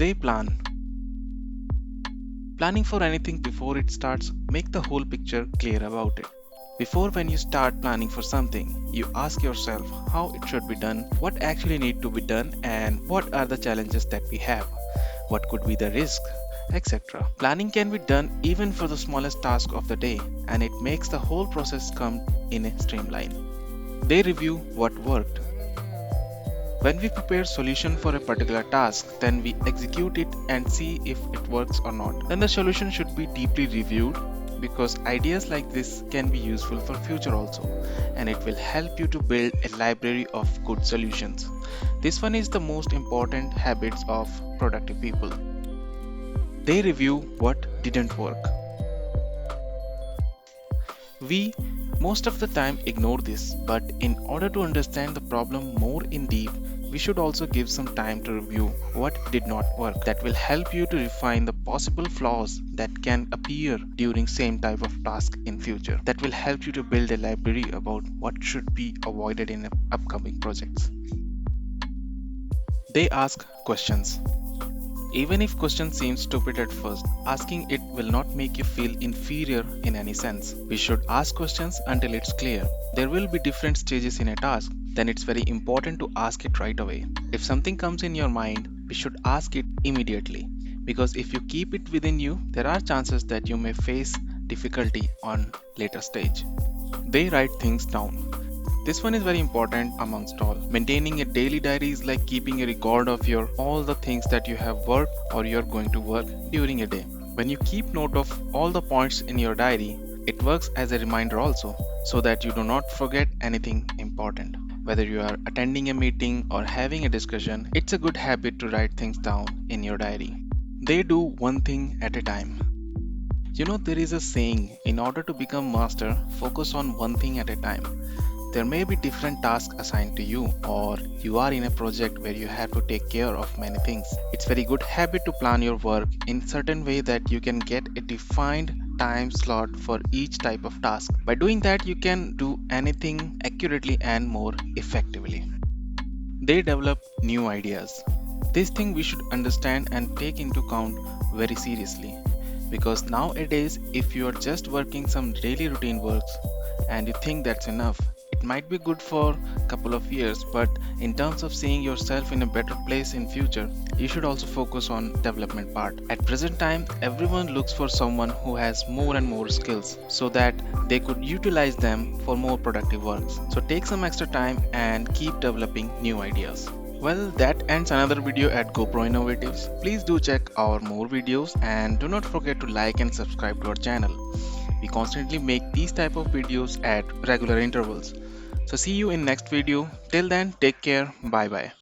They plan. Planning for anything before it starts make the whole picture clear about it. Before when you start planning for something, you ask yourself how it should be done, what actually need to be done and what are the challenges that we have, what could be the risk, etc. Planning can be done even for the smallest task of the day and it makes the whole process come in a streamline. They review what worked. When we prepare solution for a particular task, then we execute it and see if it works or not. Then the solution should be deeply reviewed because ideas like this can be useful for future also and it will help you to build a library of good solutions. This one is the most important habits of productive people. They review what didn't work. We most of the time ignore this, but in order to understand the problem more in deep, we should also give some time to review what did not work. That will help you to refine the possible flaws that can appear during same type of task in future. That will help you to build a library about what should be avoided in upcoming projects. They ask questions. Even if question seems stupid at first, asking it will not make you feel inferior in any sense. We should ask questions until it's clear. There will be different stages in a task, then it's very important to ask it right away. If something comes in your mind, we should ask it immediately. Because if you keep it within you, there are chances that you may face difficulty on later stage. They write things down. This one is very important amongst all. Maintaining a daily diary is like keeping a record of all the things that you have worked or you're going to work during a day. When you keep note of all the points in your diary, it works as a reminder also so that you do not forget anything important. Whether you are attending a meeting or having a discussion, it's a good habit to write things down in your diary. They do one thing at a time. You know, there is a saying, in order to become master, focus on one thing at a time. There may be different tasks assigned to you, or you are in a project where you have to take care of many things. It's very good habit to plan your work in certain way that you can get a defined time slot for each type of task. By doing that, you can do anything accurately and more effectively. They develop new ideas. This thing we should understand and take into account very seriously. Because nowadays, if you are just working some daily routine works and you think that's enough, it might be good for a couple of years, but in terms of seeing yourself in a better place in future, you should also focus on development part. At present time, everyone looks for someone who has more and more skills so that they could utilize them for more productive works. So take some extra time and keep developing new ideas. Well, that ends another video at GoPro Innovatives. Please do check our more videos and do not forget to like and subscribe to our channel. We constantly make these type of videos at regular intervals. So see you in next video. Till then, take care. Bye bye.